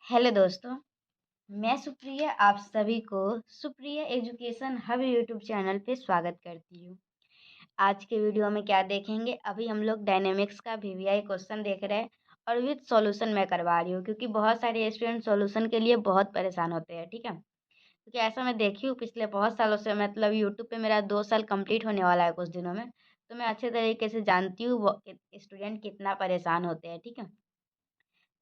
Hello दोस्तों, मैं सुप्रिया आप सभी को Supriya education hub YouTube channel पे स्वागत करती हूँ। आज के वीडियो में क्या देखेंगे, अभी हम लोग डायनेमिक्स का वीवीआई क्वेश्चन देख रहे हैं और विद सॉल्यूशन मैं करवा रही हूँ क्योंकि बहुत सारे स्टूडेंट सॉल्यूशन के लिए बहुत परेशान होते हैं। ठीक है, क्योंकि ऐसा मैं देखी हूँ पिछले बहुत सालों से, मतलब यूट्यूब पे मेरा 2 साल कंप्लीट होने वाला है कुछ दिनों में, तो मैं अच्छे तरीके से जानती हूँ स्टूडेंट कितना परेशान होते हैं। ठीक है,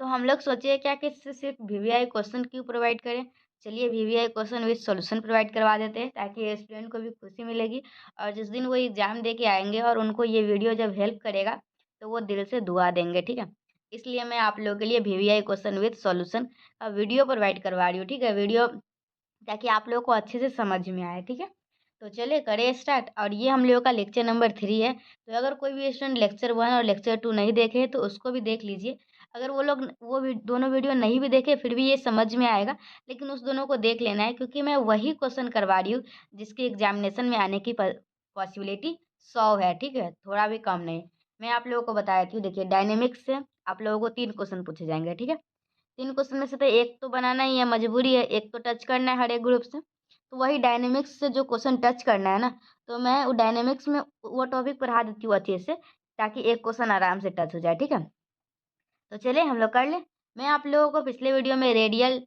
तो हम लोग सोचे क्या कि सिर्फ वीवीआई क्वेश्चन क्यों प्रोवाइड करें। चलिए VVI question with solution provide करवा देते हैं ताकि स्टूडेंट को भी खुशी मिलेगी और जिस दिन वो एग्जाम दे के आएंगे और उनको ये वीडियो जब हेल्प करेगा तो वो दिल से दुआ देंगे। ठीक है, इसलिए मैं आप लोगों के लिए वीवीआई क्वेश्चन विद सॉल्यूशन का वीडियो प्रोवाइड करवा रही हूँ। ठीक है, वीडियो ताकि आप लोगों को अच्छे से समझ में आए। ठीक है, तो चलिए करें स्टार्ट। और ये हम लोगों का लेक्चर नंबर 3 है, तो अगर कोई भी स्टूडेंट लेक्चर 1 और लेक्चर 2 नहीं देखे तो उसको भी देख लीजिए। अगर वो लोग दोनों वीडियो नहीं भी देखे फिर भी ये समझ में आएगा, लेकिन उस दोनों को देख लेना है क्योंकि मैं वही क्वेश्चन करवा रही हूँ जिसके एग्जामिनेशन में आने की पॉसिबिलिटी 100 है। ठीक है, थोड़ा भी कम नहीं। मैं आप लोगों को बता देती हूँ, देखिए डायनेमिक्स से आप लोगों को 3 क्वेश्चन पूछे जाएंगे। ठीक है, 3 क्वेश्चन में से तो एक तो बनाना ही है, मजबूरी है, एक तो टच करना है हर एक ग्रुप से। तो वही डायनेमिक्स से जो क्वेश्चन टच करना है ना, तो मैं वो डायनेमिक्स में वो टॉपिक पढ़ा देती हूँ अच्छे से ताकि एक क्वेश्चन आराम से टच हो जाए। ठीक है, तो चलिए हम लोग कर ले। मैं आप लोगों को पिछले वीडियो में रेडियल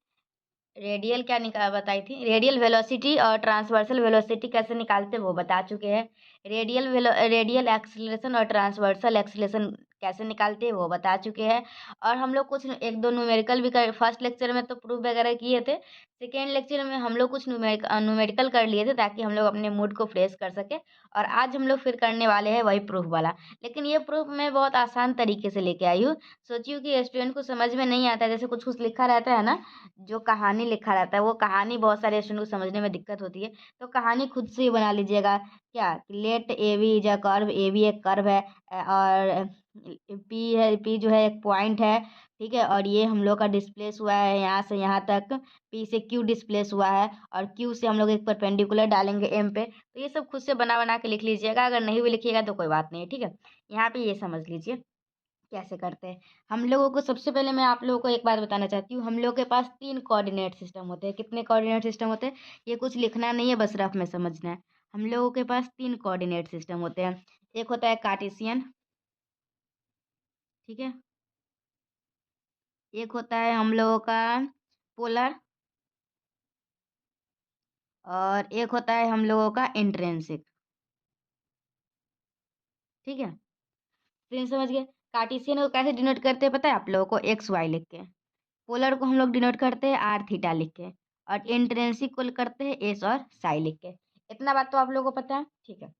रेडियल क्या निकाल बताई थी, रेडियल वेलोसिटी और ट्रांसवर्सल वेलोसिटी कैसे निकालते हैं वो बता चुके हैं। रेडियल एक्सीलरेशन और ट्रांसवर्सल एक्सीलरेशन कैसे निकालते हैं वो बता चुके हैं। और हम लोग कुछ एक दो न्यूमेरिकल भी कर, फर्स्ट लेक्चर में तो प्रूफ वगैरह किए थे, सेकेंड लेक्चर में हम लोग कुछ न्यूमेरिकल कर लिए थे ताकि हम लोग अपने मूड को फ्रेश कर सके। और आज हम लोग फिर करने वाले हैं वही प्रूफ वाला, लेकिन ये प्रूफ मैं बहुत आसान तरीके से लेके आई हूँ। सोची हूँ कि स्टूडेंट को समझ में नहीं आता है, जैसे कुछ कुछ लिखा रहता है ना, जो कहानी लिखा रहता है वो कहानी बहुत सारे स्टूडेंट को समझने में दिक्कत होती है, तो कहानी खुद से ही बना लीजिएगा। क्या, let A B is a curve, A B एक कर्व है और पी है, पी जो है एक पॉइंट है। ठीक है, और ये हम लोग का डिस्प्लेस हुआ है यहाँ से यहाँ तक, पी से क्यू डिस्प्लेस हुआ है और क्यू से हम लोग एक परपेंडिकुलर डालेंगे एम पे। तो ये सब खुद से बना बना के लिख लीजिएगा, अगर नहीं भी लिखिएगा तो कोई बात नहीं है। ठीक है, यहाँ पे ये समझ लीजिए कैसे करते हैं। हम लोगों को सबसे पहले मैं आप लोगों को एक बात बताना चाहती हूँ, हम लोग के पास 3 कोऑर्डिनेट सिस्टम होते हैं। कितने कोऑर्डिनेट सिस्टम होते हैं, ये कुछ लिखना नहीं है, बस रफ में समझना है। हम लोगों के पास 3 कोऑर्डिनेट सिस्टम होते हैं। एक होता है कार्टेशियन, ठीक है, एक होता है हम लोगों का पोलर और एक होता है हम लोगों का इंट्रिंसिक। ठीक है, फिर समझ गए। कार्टेशियन को कैसे डिनोट करते हैं पता है आप लोगों को, एक्स वाई लिख के। पोलर को हम लोग डिनोट करते हैं आर थीटा लिख के और इंट्रिंसिक को करते हैं एस और साई लिख के। इतना बात तो आप लोगों को पता है। ठीक है,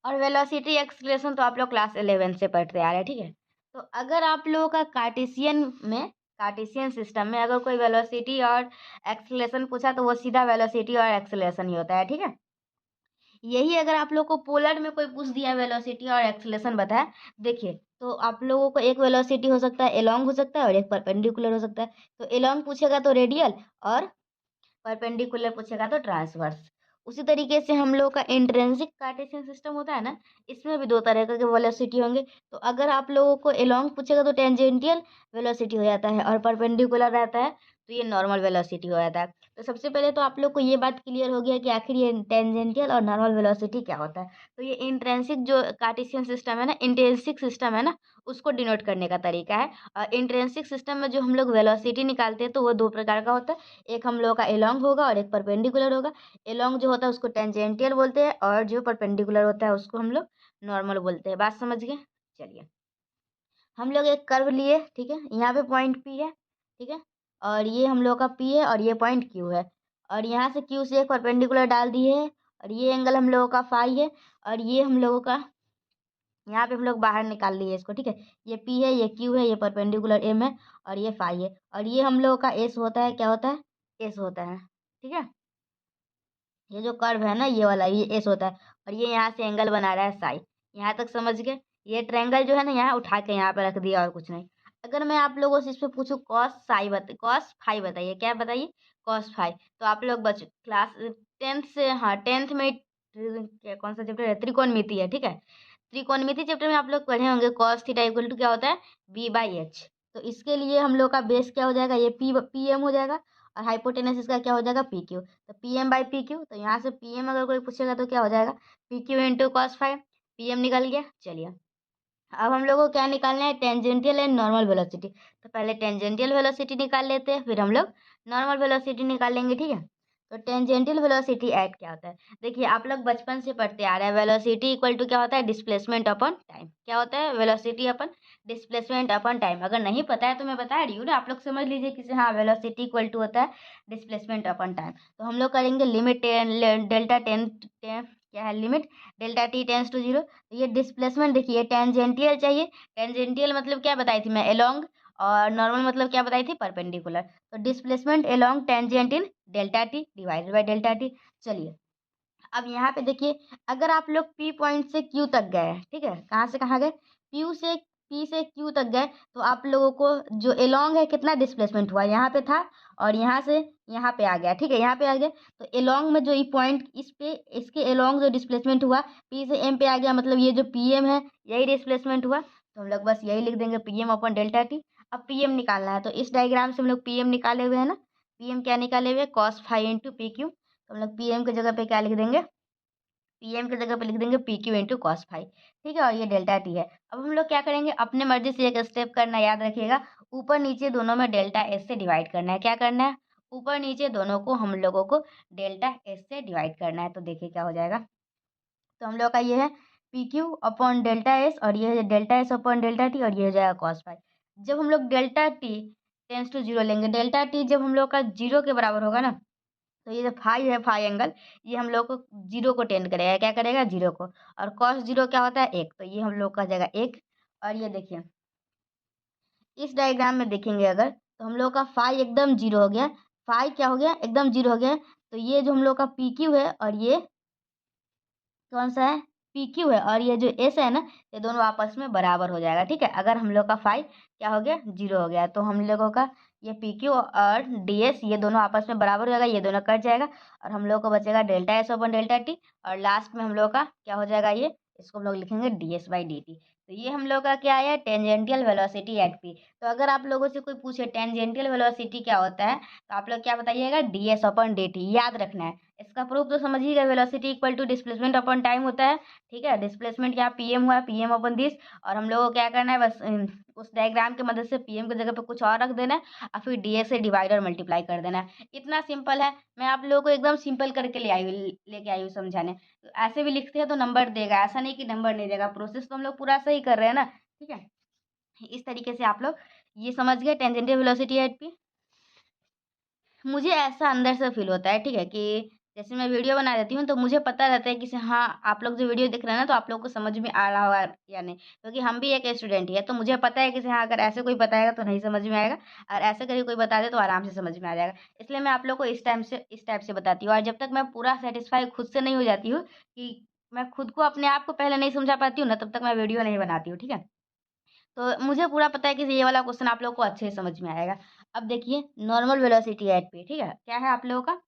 और वेलोसिटी एक्सलेशन तो आप लोग क्लास 11 से पढ़ते आ रहे हैं। ठीक है, तो अगर आप लोगों का कार्टेशियन सिस्टम में अगर कोई वेलोसिटी और एक्सलेशन पूछा तो वो सीधा वेलोसिटी और एक्सलेशन ही होता है। ठीक है, यही अगर आप लोग को पोलर में कोई पूछ दिया वेलोसिटी और एक्सलेशन बताया, देखिए तो आप लोगों को एक वेलोसिटी हो सकता है एलोंग हो सकता है और एक परपेंडिकुलर हो सकता है। तो एलोंग पूछेगा तो रेडियल और परपेंडिकुलर पूछेगा तो ट्रांसवर्स। उसी तरीके से हम लोग का इंट्रिंसिक कार्टेशियन सिस्टम होता है ना, इसमें भी 2 तरह के वेलोसिटी होंगे। तो अगर आप लोगों को एलोंग पूछेगा तो टेंजेंटियल वेलोसिटी हो जाता है और परपेंडिकुलर रहता है तो ये नॉर्मल वेलोसिटी हो जाता है। तो सबसे पहले तो आप लोग को ये बात क्लियर हो गया कि आखिर ये टेंजेंटियल और नॉर्मल वेलोसिटी क्या होता है। तो ये इंट्रिंसिक जो कार्टेशियन सिस्टम है ना, इंट्रिंसिक सिस्टम है ना, उसको डिनोट करने का तरीका है। और इंट्रिंसिक सिस्टम में जो हम लोग वेलोसिटी निकालते हैं तो वो 2 प्रकार का होता है, एक हम लोगों का एलोंग होगा और एक परपेंडिकुलर होगा। एलोंग जो होता है उसको टेंजेंटियल बोलते हैं और जो परपेंडिकुलर होता है उसको हम लोग नॉर्मल बोलते हैं। बात समझ गए। चलिए हम लोग एक कर्व लिए, ठीक है, यहाँ पे पॉइंट पी है, ठीक है, और ये हम लोग का पी है और ये पॉइंट क्यू है, और यहाँ से क्यू से एक परपेंडिकुलर डाल दिए है और ये एंगल हम लोगों का फाई है और ये हम लोगों का यहाँ पे हम लोग बाहर निकाल लिए इसको। ठीक है, ये पी है, ये क्यू है, ये परपेंडिकुलर एम है और ये फाई है और ये हम लोगों का एस होता है। क्या होता है, एस होता है। ठीक है, ये जो कर्व है ना ये वाला, ये एस होता है और ये यहाँ से एंगल बना रहा है साई। यहाँ तक समझ गए। ये ट्रायंगल जो है ना यहाँ उठा के यहाँ पे रख दिया और कुछ नहीं। अगर मैं आप लोगों से इस पे पूछूं कॉस फाई बताइए, क्या बताइए, कॉस फाई, तो आप लोग क्लास 10th से, हाँ 10th में कौन सा चैप्टर है, त्रिकोणमिति है। ठीक है, त्रिकोणमिति चैप्टर में आप लोग पढ़े होंगे कॉस थीटा इक्वल टू क्या होता है, बी बाई एच। तो इसके लिए हम लोग का बेस क्या हो जाएगा, ये पी एम हो जाएगा और हाइपोटेनस इसका क्या हो जाएगा, पी क्यू। तो P M by P Q, तो यहाँ से पी एम अगर कोई पूछेगा तो क्या हो जाएगा, P Q into cos five. P M निकल गया। चलिए अब हम लोग को क्या निकालना है, टेंजेंटियल एंड नॉर्मल वेलोसिटी। तो पहले टेंजेंटियल वेलोसिटी निकाल लेते हैं, फिर हम लोग नॉर्मल वेलोसिटी निकाल लेंगे, ठीक है। तो टेंजेंटियल वेलोसिटी एट क्या होता है, देखिए आप लोग बचपन से पढ़ते आ रहे हैं, वेलोसिटी इक्वल टू क्या होता है, डिस्प्लेसमेंट अपॉन टाइम। क्या होता है, वेलोसिटी अपन डिस्प्लेसमेंट अपॉन टाइम। अगर नहीं पता है तो मैं बता रही हूँ ना, आप लोग समझ लीजिए कि हाँ वेलोसिटी इक्वल टू होता है डिस्प्लेसमेंट अपॉन टाइम। तो हम लोग करेंगे लिमिट डेल्टा टेन, क्या है limit delta T tends to zero. तो ये डिस्प्लेसमेंट देखिए टेंजेंटियल चाहिए, टेंजेंटियल मतलब क्या बताई थी मैं, एलोंग, और नॉर्मल मतलब क्या बताई थी, परपेंडिकुलर। तो displacement along tangent in delta T divided by delta T. चलिए अब यहाँ पे देखिए, अगर आप लोग पी पॉइंट से क्यू तक गए, ठीक है, कहाँ से कहाँ गए, पी से क्यू तक गए, तो आप लोगों को जो एलोंग है कितना डिस्प्लेसमेंट हुआ, यहाँ पे था और यहाँ से यहाँ पे आ गया, ठीक है, यहाँ पे आ गया। तो एलोंग में जो ये पॉइंट इस पे इसके एलोंग जो डिस्प्लेसमेंट हुआ, पी से एम पे आ गया, मतलब ये जो पी एम है यही डिस्प्लेसमेंट हुआ। तो हम लोग बस यही लिख देंगे, P M upon delta T. अब पी एम निकालना है, तो इस डायग्राम से हम लोग पी एम निकाले हुए हैं ना, पी एम क्या निकाले हुए, cos five into P Q. तो हम लोग पी एम की जगह पे क्या लिख देंगे, पी एम की जगह पे लिख देंगे P Q into cos five, ठीक है, और ये डेल्टा टी है। अब हम लोग क्या करेंगे, अपने मर्जी से एक स्टेप करना याद रखिएगा, ऊपर नीचे दोनों में डेल्टा एस से डिवाइड करना है। क्या करना है, ऊपर नीचे दोनों को हम लोगों को डेल्टा एस से डिवाइड करना है। तो देखिए क्या हो जाएगा, तो हम लोग का ये है P Q upon delta S, और ये है delta S upon delta T, और ये हो जाएगा कॉस फाइव। जब हम लोग delta T tends to zero लेंगे, डेल्टा टी जब हम लोग का जीरो के बराबर होगा ना, तो ये जो फाई है, फाई एंगल, ये हम लोग को जीरो को टेंड करेगा, क्या करेगा, जीरो को। और कॉस जीरो क्या होता है, एक, तो ये हम लोग का जाएगा एक। और ये देखिए इस डायग्राम में देखेंगे अगर, तो हम लोग का फाई एकदम जीरो हो गया, फाई क्या हो गया, एकदम जीरो हो गया। तो ये जो हम लोग का पी क्यू है और ये कौन सा है, पी क्यू है, और ये जो एस है ना, ये दोनों आपस में बराबर हो जाएगा, ठीक है। अगर हम लोग का फाई क्या हो गया, जीरो हो गया, तो हम लोगों का ये पी क्यू और डी एस ये दोनों आपस में बराबर हो जाएगा, ये दोनों कट जाएगा, और हम लोग को बचेगा delta S open delta T. और लास्ट में हम लोग का क्या हो जाएगा, ये इसको हम लोग लिखेंगे D S by d T. तो ये हम लोग का क्या आया, टेंजेंटियल वेलोसिटी एट पी। तो अगर आप लोगों से कोई पूछे टेंजेंटियल वेलोसिटी क्या होता है, तो आप लोग क्या बताइएगा, D S upon D T, याद रखना है। इसका प्रूफ तो समझिएगा, velocity equal to displacement upon time होता है, ठीक है। डिस्प्लेसमेंट यहाँ पीएम हुआ, पीएम अपॉन दिस, और हम लोगों को क्या करना है, बस उस डायग्राम की मदद से पीएम की जगह पे कुछ और रख देना है, और फिर डीएस से डिवाइड और मल्टीप्लाई कर देना है। इतना सिंपल है, मैं आप लोगों को एकदम सिंपल करके लेके आई हूँ समझाने। तो ऐसे भी लिखते हैं तो नंबर देगा, ऐसा नहीं कि नंबर नहीं देगा, प्रोसेस तो हम लोग पूरा सही कर रहे हैं ना, ठीक है। इस तरीके से आप लोग ये समझ गए टेंजेंटियल वेलोसिटी एट पी। मुझे ऐसा अंदर से फील होता है, ठीक है, कि जैसे मैं वीडियो बना देती हूँ तो मुझे पता रहता है कि हाँ आप लोग जो वीडियो देख रहे हैं ना, तो आप लोग को समझ में आ रहा होगा या नहीं, क्योंकि हम भी एक स्टूडेंट ही है। तो मुझे पता है कि हाँ अगर ऐसे कोई बताएगा तो नहीं समझ में आएगा, और ऐसे कभी कोई बता दे तो आराम से समझ में आ जाएगा। इसलिए मैं आप लोग को इस टाइप से बताती हूँ, और जब तक मैं पूरा सेटिस्फाई खुद से नहीं हो जाती हूँ कि मैं खुद को अपने आप को पहले नहीं समझा पाती हूँ ना, तब तक मैं वीडियो नहीं बनाती हूँ, ठीक है। तो मुझे पूरा पता है कि ये वाला क्वेश्चन आप लोग को अच्छे से समझ में आएगा। अब देखिए नॉर्मल वेलोसिटी एट पी, ठीक है, क्या है आप लोगों का,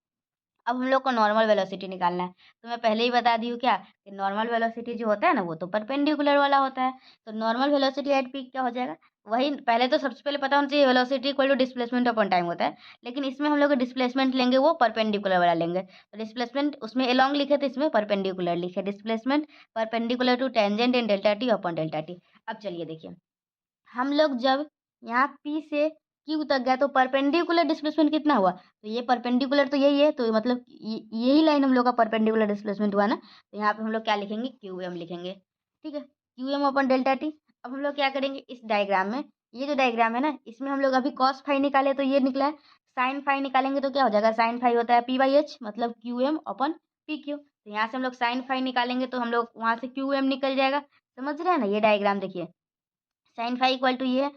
अब हम लोग को नॉर्मल वेलोसिटी निकालना है। तो मैं पहले ही बता दी हूँ क्या, कि नॉर्मल वेलोसिटी जो होता है ना, वो तो परपेंडिकुलर वाला होता है। तो नॉर्मल वेलोसिटी एट पी क्या हो जाएगा, वही पहले तो सबसे पहले पता होना चाहिए, velocity equal to displacement upon time होता है। लेकिन इसमें हम लोग डिस्प्लेसमेंट लेंगे वो परपेंडिकुलर वाला लेंगे, तो डिस्प्लेसमेंट उसमें एलोंग लिखे थे, इसमें परपेंडिकुलर लिखे, displacement perpendicular to tangent in delta T upon delta T. अब चलिए देखिए, हम लोग जब यहाँ P से Q तक गए तो परपेंडिकुलर डिस्प्लेसमेंट कितना हुआ, तो ये परपेंडिकुलर तो यही है, तो मतलब यही लाइन हम लोग का परपेंडिकुलर डिस्प्लेसमेंट हुआ ना। तो यहाँ पे हम लोग क्या लिखेंगे, क्यू एम लिखेंगे, ठीक है, Q M upon delta T. अब हम लोग क्या करेंगे, इस डायग्राम में, ये जो डायग्राम है ना, इसमें हम लोग अभी कॉस फाई निकाले तो ये निकला है, साइन फाई निकालेंगे तो क्या हो जाएगा, साइन फाई होता है पी बाई एच, मतलब Q M upon P Q. तो यहाँ से हम लोग साइन फाई निकालेंगे तो हम लोग वहाँ से क्यू एम निकल जाएगा। समझ रहे हैं ना, ये डायग्राम देखिए, साइन फाइव इक्वल टू ये है,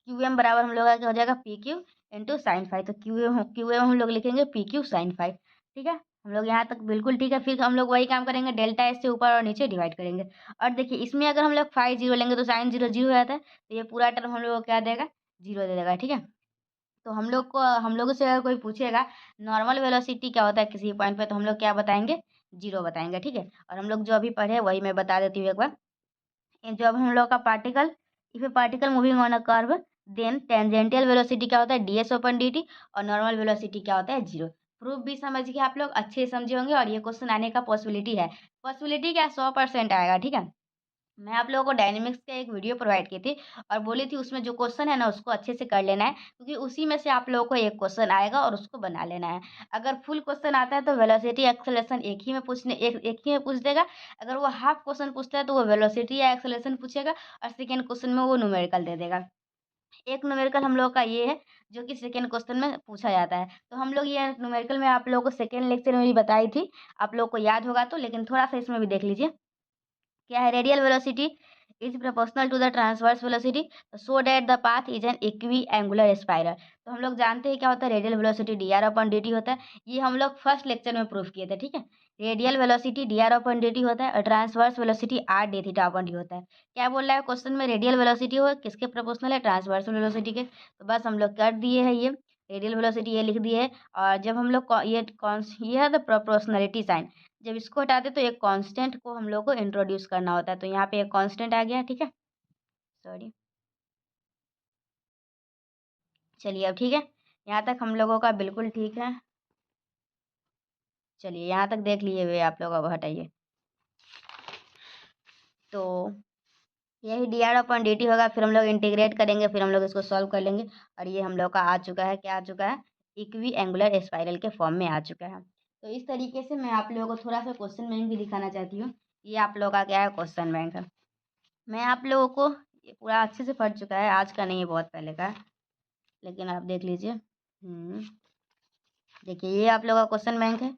क्यू एम बराबर हम लोग का क्या हो जाएगा, P Q into sine five. तो क्यू एम हम लोग लिखेंगे पी क्यू साइन फाइव, ठीक है। हम लोग यहाँ तक बिल्कुल ठीक है। फिर हम लोग वही काम करेंगे, डेल्टा एस से ऊपर और नीचे डिवाइड करेंगे। और देखिए इसमें अगर हम लोग फाइव जीरो लेंगे तो साइन जीरो जीरो हो जाता है, तो ये पूरा टर्म हम लोग को क्या देगा, जीरो दे देगा, ठीक है। तो हम लोगों से अगर कोई पूछेगा नॉर्मल वेलोसिटी क्या होता है किसी पॉइंट पे, तो हम लोग क्या बताएंगे, जीरो बताएंगे, ठीक है। और हम लोग जो अभी पढ़े वही मैं बता देती हूँ एक बार, जब हम लोग का particle, if a particle moving on a curve then tangential velocity क्या होता है, ds ओपन dt, और नॉर्मल वेलोसिटी क्या होता है, 0। प्रूफ भी समझ गए आप लोग, अच्छे से समझे होंगे, और ये क्वेश्चन आने का पॉसिबिलिटी है। पॉसिबिलिटी क्या, 100% आएगा, ठीक है। मैं आप लोगों को डायनेमिक्स का एक वीडियो प्रोवाइड की थी और बोली थी उसमें जो क्वेश्चन है ना उसको अच्छे से कर लेना है, क्योंकि उसी में से आप लोगों को एक क्वेश्चन आएगा और उसको बना लेना है। अगर फुल क्वेश्चन आता है तो वेलोसिटी एक्सेलरेशन एक ही में पूछ देगा। अगर वो हाफ क्वेश्चन पूछता है तो वो वेलोसिटी या एक्सेलरेशन पूछेगा, और सेकेंड क्वेश्चन में वो न्यूमेरिकल दे देगा। एक न्यूमेरिकल हम लोग का ये है जो कि सेकेंड क्वेश्चन में पूछा जाता है। तो हम लोग ये न्यूमेरिकल में आप लोगों को सेकेंड लेक्चर में भी बताई थी, आप लोग को याद होगा तो, लेकिन थोड़ा सा इसमें भी देख लीजिए। क्या है, radial velocity is proportional to the transverse velocity so that the path is an equiangular spiral. तो हम लोग जानते हैं क्या होता है, radial velocity dr upon dt होता है। ये हम लोग फर्स्ट लेक्चर में प्रूफ किए थे, ठीक है। Radial velocity dr upon dt होता है और transverse velocity r d theta upon d होता है। क्या बोल रहा है क्वेश्चन में, रेडियल वेलोसिटी हो किसके प्रोपोर्शनल है, ट्रांसवर्स वेलोसिटी के। तो बस हम लोग कर दिए है, ये रेडियल वेलोसिटी ये लिख दिए है। और जब हम लोग ये है द प्रोपोर्शनलिटी साइन, जब इसको हटाते तो एक कांस्टेंट को हम लोग को इंट्रोड्यूस करना होता है। तो यहाँ पे एक कांस्टेंट आ गया, ठीक है। सॉरी, चलिए अब ठीक है, यहाँ तक हम लोगों का बिल्कुल ठीक है। चलिए यहाँ तक देख लिए हुए आप लोग, अब हटाइए। तो यही dr/dt होगा, फिर हम लोग इंटीग्रेट करेंगे, फिर हम लोग इसको सॉल्व कर लेंगे। और ये हम लोग का आ चुका है, क्या आ चुका है, इक्वी एंगुलर स्पाइरल के फॉर्म में आ चुका है। तो इस तरीके से मैं आप लोगों को थोड़ा सा क्वेश्चन बैंक भी दिखाना चाहती हूँ। ये आप लोगों का क्या है, क्वेश्चन बैंक है। मैं आप लोगों को, ये पूरा अच्छे से पढ़ चुका है, आज का नहीं है, बहुत पहले का है, लेकिन आप देख लीजिए। देखिए ये आप लोगों का क्वेश्चन बैंक है।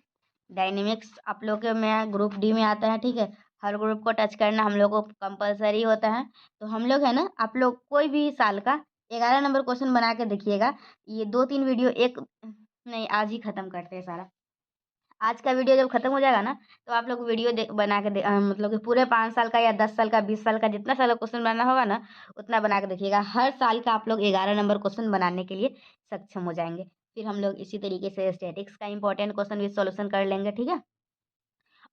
डायनेमिक्स आप लोग के में ग्रुप डी में आता है, ठीक है। हर ग्रुप को टच करना हम लोग को कंपलसरी होता है। तो हम लोग है ना, आप लोग कोई भी साल का 11 नंबर क्वेश्चन बना के देखिएगा। ये 2-3 वीडियो एक नहीं, आज ही ख़त्म करते हैं सारा। आज का वीडियो जब खत्म हो जाएगा ना, तो आप लोग वीडियो बना के मतलब कि पूरे 5 साल का या 10 साल का 20 साल का जितना साल क्वेश्चन बनाना होगा ना, उतना बना के देखिएगा। हर साल का आप लोग 11 नंबर क्वेश्चन बनाने के लिए सक्षम हो जाएंगे। फिर हम लोग इसी तरीके से स्टैटिक्स का इंपॉर्टेंट क्वेश्चन भी सॉल्यूशन कर लेंगे, ठीक है।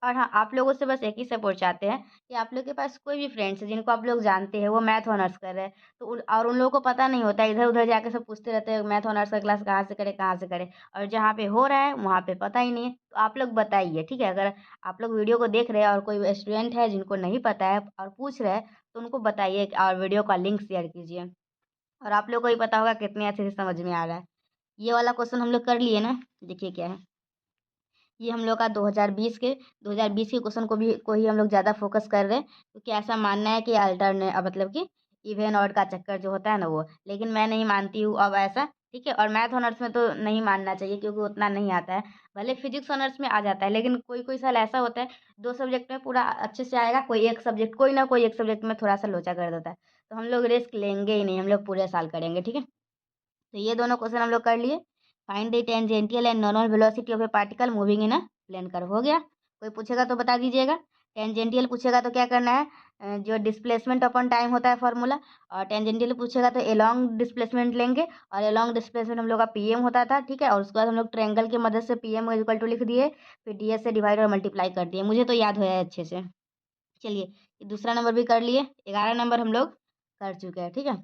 और हाँ, आप लोगों से बस एक ही सपोर्ट चाहते हैं कि आप लोग के पास कोई भी फ्रेंड्स है जिनको आप लोग जानते हैं, वो मैथ ऑनर्स कर रहे हैं, तो उन लोगों को पता नहीं होता, इधर उधर जाके सब पूछते रहते हैं मैथ ऑनर्स का क्लास कहाँ से करें, कहाँ से करें। और जहाँ पे हो रहा है वहाँ पे पता ही नहीं है, तो आप लोग बताइए, ठीक है। अगर आप लोग वीडियो को देख रहे हैं और कोई स्टूडेंट है जिनको नहीं पता है और पूछ रहे हैं, तो उनको बताइए और वीडियो का लिंक शेयर कीजिए। और आप लोग को ही पता होगा कितने अच्छे से समझ में आ रहा है। ये वाला क्वेश्चन हम लोग कर लिए ना, देखिए क्या है। ये हम लोग का 2020 के क्वेश्चन को ही हम लोग ज़्यादा फोकस कर रहे हैं, क्योंकि ऐसा मानना है कि अल्टरने मतलब कि इवन ऑड का चक्कर जो होता है ना वो, लेकिन मैं नहीं मानती हूँ अब ऐसा, ठीक है। और मैथ ऑनर्स में तो नहीं मानना चाहिए क्योंकि उतना नहीं आता है। भले फिजिक्स ऑनर्स में आ जाता है, लेकिन कोई कोई साल ऐसा होता है 2 सब्जेक्ट में पूरा अच्छे से आएगा, कोई ना कोई एक सब्जेक्ट में थोड़ा सा लोचा कर देता है। तो हम लोग रिस्क लेंगे ही नहीं, हम लोग पूरे साल करेंगे, ठीक है। तो ये दोनों क्वेश्चन हम लोग कर लिए। Find the tangential and normal velocity of a particle moving in a plane curve, हो गया। कोई पूछेगा तो बता दीजिएगा। टेंजेंटियल पूछेगा तो क्या करना है, जो डिस्प्लेसमेंट अपॉन टाइम होता है फॉर्मूला, और टेंजेंटियल पूछेगा तो एलॉन्ग डिस्प्लेसमेंट लेंगे, और एलॉन्ग डिस्प्लेसमेंट हम लोग का पीएम होता था, ठीक है। और उसके बाद हम लोग ट्रायंगल की मदद से पीएम इक्वल टू लिख दिए, फिर डीएस से डिवाइड और मल्टीप्लाई कर दिए, मुझे तो याद होया है अच्छे से। चलिए ये दूसरा नंबर भी कर लिए, 11 नंबर हम लोग कर चुके हैं, ठीक है।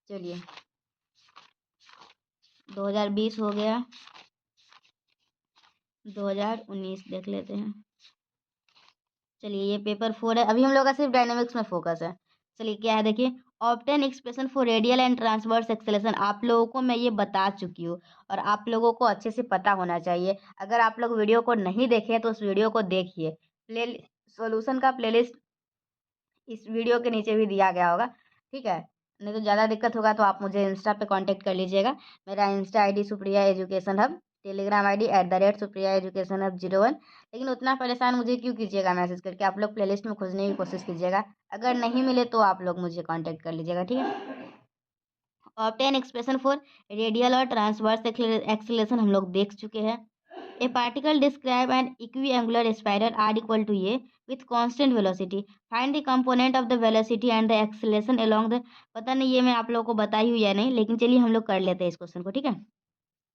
चलिए 2020 हो गया, 2019 देख लेते हैं। चलिए ये पेपर 4 है, अभी हम लोग का सिर्फ डायनेमिक्स में फोकस है। चलिए क्या है, देखिए obtain expression for radial and transverse acceleration, आप लोगों को मैं ये बता चुकी हूँ और आप लोगों को अच्छे से पता होना चाहिए। अगर आप लोग वीडियो को नहीं देखे तो उस वीडियो को देखिए। प्ले सॉल्यूशन का प्लेलिस्ट इस वीडियो के नीचे भी दिया गया होगा, ठीक है। नहीं तो ज़्यादा दिक्कत होगा तो आप मुझे इंस्टा पे कांटेक्ट कर लीजिएगा। मेरा Insta ID Supriya education hub, Telegram ID @Supriya education hub 01। लेकिन उतना परेशान मुझे क्यों कीजिएगा मैसेज करके, आप लोग प्लेलिस्ट में खोजने की कोशिश कीजिएगा। अगर नहीं मिले तो आप लोग मुझे कॉन्टेक्ट कर लीजिएगा, ठीक है। ऑब्टेन एक्सप्रेशन फॉर रेडियल और ट्रांसवर्स एक्सेलरेशन हम लोग देख चुके हैं। A particle describe an equiangular spiral r equal to a with constant velocity. Find the component of the velocity and the acceleration along the, पता नहीं ये मैं आप लोगों को बताई हुई या नहीं, लेकिन चलिए हम लोग कर लेते हैं इस क्वेश्चन को, ठीक है।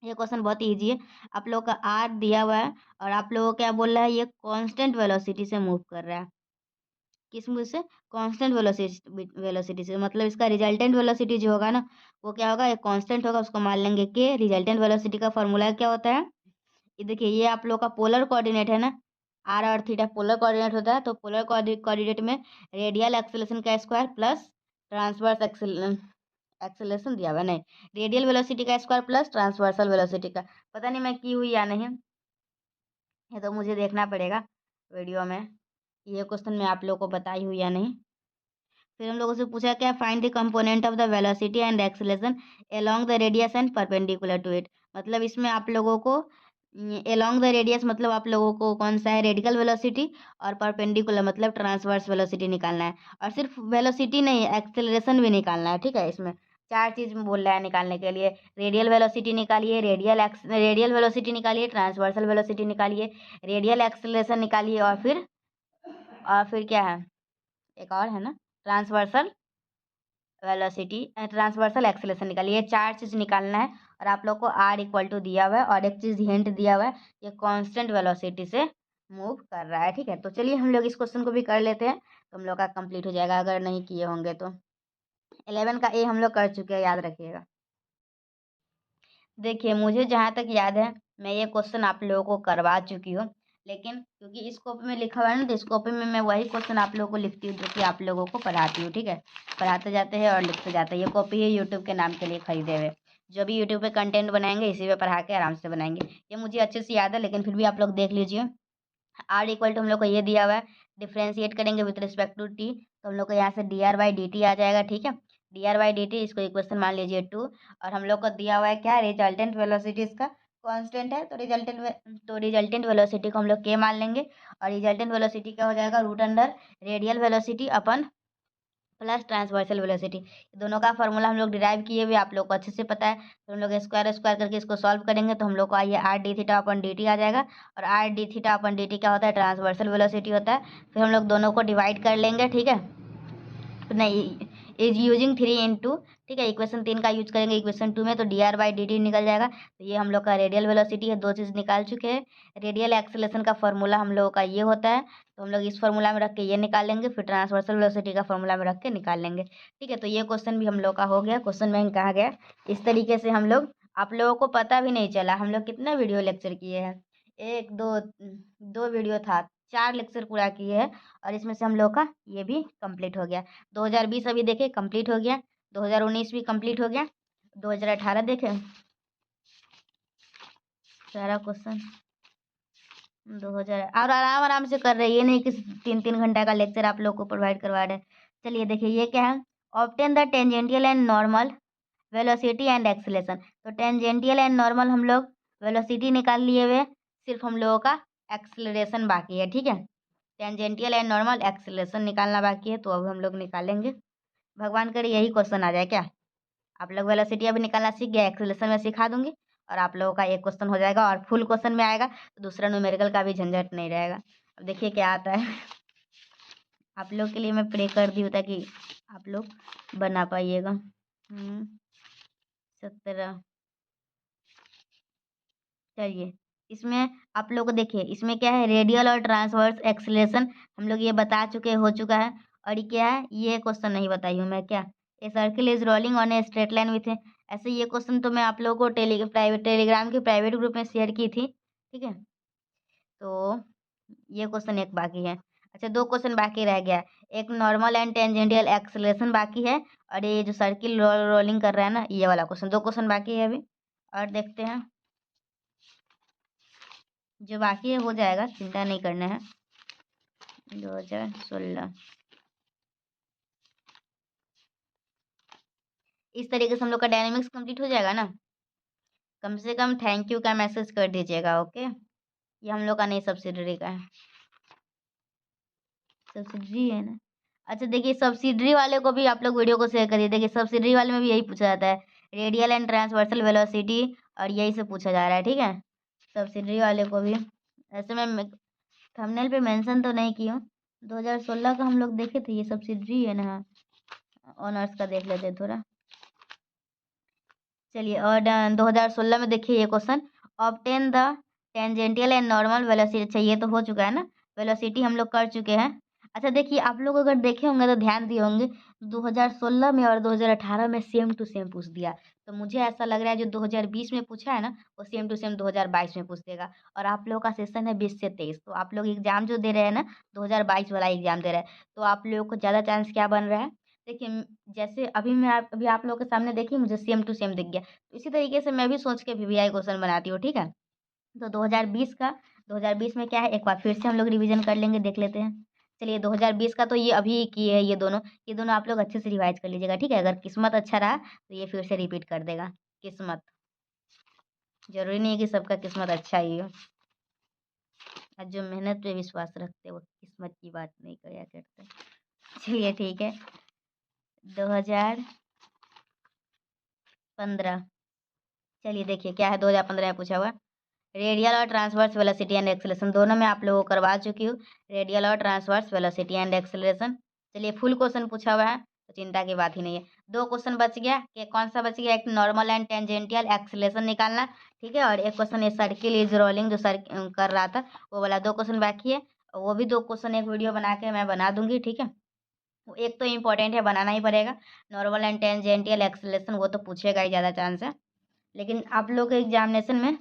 ये क्वेश्चन बहुत ईजी है। आप लोगों का आर दिया हुआ है और आप लोगों को क्या बोल रहा है, ये कांस्टेंट वेलोसिटी से मूव कर रहा है। किस मुझ से, कांस्टेंट वेलोसिटी से। मतलब इसका रिजल्टेंट वेलोसिटी जो होगा ना वो क्या होगा, एक कांस्टेंट होगा, उसको मान लेंगे कि रिजल्टेंट वेलोसिटी का फॉर्मूला क्या होता है। ये देखिए ये आप लोग का पोलर कोऑर्डिनेट है ना, आर और थीटा पोलर कोऑर्डिनेट होता है। तो पोलर कोऑर्डिनेट में रेडियल एक्सेलरेशन का स्क्वायर प्लस ट्रांसवर्स एक्सेलरेशन दिया हुआ है, नहीं, रेडियल वेलोसिटी का स्क्वायर प्लस ट्रांसवर्सल वेलोसिटी का। पता नहीं मैं की हुई या नहीं, ये तो मुझे देखना पड़ेगा वीडियो में, ये क्वेश्चन मैं आप लोगों को बताई हूँ या नहीं। फिर हम लोगों से पूछा क्या, find the component of the velocity and acceleration along the radius and perpendicular to it. मतलब इसमें आप लोगों को अलोंग द रेडियस मतलब आप लोगों को कौन सा है, रेडिकल वेलोसिटी, और परपेंडिकुलर मतलब ट्रांसवर्स वेलोसिटी निकालना है। और सिर्फ वेलोसिटी नहीं, एक्सेलरेशन भी निकालना है, ठीक है। इसमें चार चीज बोल रहा है निकालने के लिए, रेडियल वेलोसिटी निकालिए, रेडियल वेलोसिटी निकालिए, ट्रांसवर्सल वेलोसिटी निकालिए, रेडियल एक्सेलरेशन निकालिए, और फिर क्या है, एक और है ना, ट्रांसवर्सल वेलोसिटी, ट्रांसवर्सल एक्सेलरेशन निकालिए। ये चार चीज निकालना है। और आप लोग को आर इक्वल टू दिया हुआ है, और एक चीज हिंट दिया हुआ है, ये कांस्टेंट वेलोसिटी से मूव कर रहा है, ठीक है। तो चलिए हम लोग इस क्वेश्चन को भी कर लेते हैं, तो हम लोग का कंप्लीट हो जाएगा अगर नहीं किए होंगे तो। 11 का ए हम लोग कर चुके हैं, याद रखिएगा। देखिए मुझे जहाँ तक याद है मैं ये क्वेश्चन आप लोगों को करवा चुकी हूँ, लेकिन क्योंकि इस कॉपी में लिखा हुआ है ना, तो इस कॉपी में मैं वही क्वेश्चन आप लोगों को लिखती हूँ जो कि आप लोगों को पढ़ाती हूँ, ठीक है। पढ़ाते जाते हैं और लिखते जाते हैं। ये कॉपी है यूट्यूब के नाम के लिए खरीदे हुए, जो भी यूट्यूब पे कंटेंट बनाएंगे इसी पे पढ़ा के आराम से बनाएंगे। ये मुझे अच्छे से याद है, लेकिन फिर भी आप लोग देख लीजिए। आर इक्वल टू हम लोग को ये दिया हुआ है, डिफ्रेंशिएट करेंगे विथ रिस्पेक्ट टू टी, तो हम लोग को यहाँ से d r by d t आ जाएगा, ठीक है। D r by d t, इसको इक्वेशन मान लीजिए 2। और हम लोग को दिया हुआ है क्या, रिजल्टेंट वेलोसिटी इसका कांस्टेंट है, तो रिजल्टेंट वेलोसिटी को हम लोग के मान लेंगे। और रिजल्टेंट वेलोसिटी क्या हो जाएगा, रूट अंडर रेडियल वेलोसिटी अपन प्लस ट्रांसवर्सल वेलोसिटी। दोनों का फॉर्मूला हम लोग डिराइव किए हुए, आप लोग को अच्छे से पता है। तो हम लोग स्क्वायर स्क्वायर करके इसको सॉल्व करेंगे, तो हम लोग को आइए आर डी थीटा अपन डी टी आ जाएगा। और आर डी थीटा अपन डी टी क्या होता है, ट्रांसवर्सल वेलोसिटी होता है। फिर हम लोग दोनों को डिवाइड कर लेंगे, ठीक है। नहीं, इज यूजिंग 3 × ठीक है, इक्वेशन 3 का यूज करेंगे इक्वेशन 2 में, तो D r by d T निकल जाएगा। तो ये हम लोग का रेडियल वेलोसिटी है, दो चीज़ निकाल चुके हैं। रेडियल एक्सेलरेशन का फॉर्मूला हम लोगों का ये होता है, तो हम लोग इस फॉर्मूला में रख के ये निकाल लेंगे, फिर ट्रांसवर्सल वेलोसिटी का फॉर्मूला में रख के निकाल लेंगे, ठीक है। तो ये क्वेश्चन भी हम लोग का हो गया। क्वेश्चन बैंक कहा गया, इस तरीके से हम लोग, आप लोगों को पता भी नहीं चला हम लोग कितना वीडियो लेक्चर किए हैं। एक दो दो वीडियो था, 4 लेक्चर पूरा किए हैं। और इसमें से हम लोग का ये भी कंप्लीट हो गया। 2020 अभी देखे कंप्लीट हो गया, 2019 भी कंप्लीट हो गया, 2018 देखे सारा क्वेश्चन 2000, और आराम आराम से कर रहे हैं, ये नहीं कि 3-3 घंटा का लेक्चर आप लोग को प्रोवाइड करवा रहे हैं। चलिए देखिए ये क्या है, obtain the tangential and normal velocity and acceleration. तो टेंजेंटियल एंड नॉर्मल हम लोग वेलोसिटी निकाल लिए हुए, सिर्फ हम लोगों का एक्सेलरेशन बाकी है, ठीक है। टेंजेंटियल एंड नॉर्मल एक्सेलरेशन निकालना बाकी है, तो अब हम लोग निकालेंगे। भगवान करे यही क्वेश्चन आ जाए क्या। आप लोग वेलोसिटी अभी निकालना सीख गया, एक्सेलरेशन में सिखा दूंगी, और आप लोगों का एक क्वेश्चन हो जाएगा, और फुल क्वेश्चन में आएगा तो दूसरा न्यूमेरिकल का भी झंझट नहीं रहेगा। अब देखिए क्या आता है। आप लोग के लिए मैं प्रे कर दी हूँ ताकि आप लोग बना पाइएगा। 17, चलिए इसमें आप लोग को देखिए, इसमें क्या है, रेडियल और ट्रांसवर्स एक्सेलरेशन हम लोग ये बता चुके हो चुका है। और ये क्या है, ये क्वेश्चन नहीं बताई हूँ मैं क्या, a circle is rolling on a straight line with, ऐसे ये क्वेश्चन तो मैं आप लोगों को टेलीग्राम के प्राइवेट ग्रुप में शेयर की थी, ठीक है। तो ये क्वेश्चन एक बाकी है। अच्छा, दो क्वेश्चन बाकी रह गया, एक नॉर्मल एंड टेंजेंटियल एक्सेलरेशन बाकी है, और ये जो सर्किल रोलिंग कर रहा है ना, ये वाला क्वेश्चन, दो क्वेश्चन बाकी है अभी। और देखते हैं, जो बाकी है हो जाएगा, चिंता नहीं करना है। 2016 इस तरीके से हम लोग का डायनेमिक्स कंप्लीट हो जाएगा ना। कम से कम थैंक यू का मैसेज कर दीजिएगा, ओके। ये हम लोग का नहीं, सब्सिडरी का है, सब्सिडरी है ना। अच्छा देखिए, सब्सिडरी वाले को भी आप लोग वीडियो को शेयर करिए। देखिए सब्सिडरी वाले में भी यही पूछा जाता है, रेडियल एंड ट्रांसवर्सल वेलोसिटी, और यही से पूछा जा रहा है, ठीक है। सब्सिडरी वाले को भी, ऐसे मैं थंबनेल पे मेंशन तो नहीं की हूँ। 2016 का हम लोग देखे थे, ये सब्सिडरी है ना, ऑनर्स का देख लेते हैं थोड़ा। चलिए, और 2016 में देखिए ये question, obtain the tangential and normal velocity. अच्छा ये तो हो चुका है ना, वेलोसिटी हम लोग कर चुके हैं। अच्छा देखिए, आप लोग अगर देखे होंगे तो ध्यान दिए होंगे, 2016 में और 2018 में सेम टू सेम पूछ दिया। तो मुझे ऐसा लग रहा है जो 2020 में पूछा है ना, वो सेम टू सेम 2022 में पूछ देगा। और आप लोगों का सेशन है 20 से 23, तो आप लोग एग्ज़ाम जो दे रहे हैं ना, 2022 वाला एग्ज़ाम दे रहे हैं, तो आप लोगों को ज़्यादा चांस क्या बन रहा है? देखिए जैसे अभी आप लोगों के सामने देखिए, मुझे सेम टू सेम दिख गया। तो इसी तरीके से मैं भी सोच के वीवीआई क्वेश्चन बनाती हूँ, ठीक है? तो 2020 में क्या है, एक बार फिर से हम लोग रिवीजन कर लेंगे, देख लेते हैं। चलिए 2020 का तो ये अभी की है, ये दोनों आप लोग अच्छे से रिवाइज कर लीजिएगा, ठीक है? अगर किस्मत अच्छा रहा तो ये फिर से रिपीट कर देगा। किस्मत, जरूरी नहीं है कि सबका किस्मत अच्छा ही हो, और जो मेहनत पे विश्वास रखते हैं वो किस्मत की बात नहीं किया करते। चलिए ठीक है, 2015। चलिए देखिए क्या है, 2015 में पूछा हुआ, रेडियल और ट्रांसवर्स वेलोसिटी एंड एक्सेलरेशन दोनों में आप लोगों को करवा चुकी हूँ। रेडियल और ट्रांसवर्स वेलोसिटी एंड एक्सेलरेशन। चलिए फुल क्वेश्चन पूछा हुआ है, तो चिंता की बात ही नहीं है। दो क्वेश्चन बच गया, कि कौन सा बच गया? एक नॉर्मल एंड टेंजेंटियल एक्सेलरेशन निकालना, ठीक है, और एक क्वेश्चन ये सर्किल इज रोलिंग जो सर कर रहा था, वो वाला। दो क्वेश्चन बाकी है, वो भी दो क्वेश्चन एक वीडियो बना के मैं बना दूंगी, ठीक है? वो एक तो इम्पोर्टेंट है, बनाना ही पड़ेगा। नॉर्मल एंड टेंजेंटियल एक्सेलरेशन वो तो पूछेगा ही, ज़्यादा चांस है। लेकिन आप लोग के एग्जामिनेशन में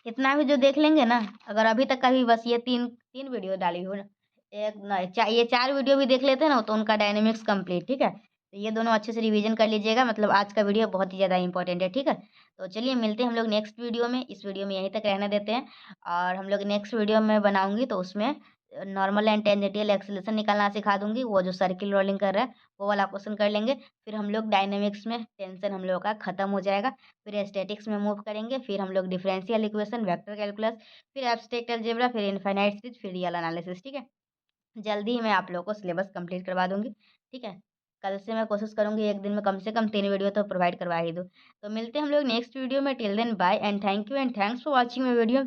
इतना भी जो देख लेंगे ना, अगर अभी तक का भी बस ये तीन तीन वीडियो डाली हो ना, एक ना ये चार वीडियो भी देख लेते हैं ना, तो उनका डायनेमिक्स कंप्लीट, ठीक है? तो ये दोनों अच्छे से रिवीजन कर लीजिएगा, मतलब आज का वीडियो बहुत ही ज़्यादा इंपॉर्टेंट है, ठीक है? तो चलिए मिलते हैं हम लोग नेक्स्ट वीडियो में। इस वीडियो में यहीं तक रहने देते हैं, और हम लोग नेक्स्ट वीडियो में बनाऊंगी तो उसमें नॉर्मल एंड टेंजेंटियल एक्सेलरेशन निकालना सिखा दूंगी, वो जो सर्किल रोलिंग कर रहा है वो वाला क्वेश्चन कर लेंगे। फिर हम लोग डायनेमिक्स में टेंशन हम लोग का खत्म हो जाएगा, फिर स्टैटिक्स में मूव करेंगे, फिर हम लोग डिफरेंशियल इक्वेशन, वेक्टर कैलकुलस, फिर एब्स्ट्रैक्ट अलजेब्रा, फिर इनफाइनाइट सीरीज, फिर रियल एनालिसिस, ठीक है? जल्दी ही मैं आप लोगों को सिलेबस कंप्लीट करवा दूंगी, ठीक है? कल से मैं कोशिश करूंगी एक दिन में कम से कम 3 वीडियो तो प्रोवाइड करवा ही दूँ। तो मिलते हैं हम लोग नेक्स्ट वीडियो में। Till then bye and thank you, and thanks for watching my video.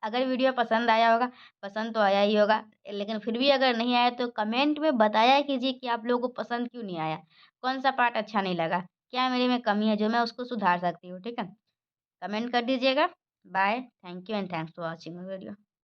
अगर वीडियो पसंद आया होगा, पसंद तो आया ही होगा, लेकिन फिर भी अगर नहीं आया तो कमेंट में बताया कीजिए कि आप लोगों को पसंद क्यों नहीं आया, कौन सा पार्ट अच्छा नहीं लगा, क्या मेरे में कमी है जो मैं उसको सुधार सकती हूँ, ठीक है? कमेंट कर दीजिएगा। Bye, thank you and thanks for watching video.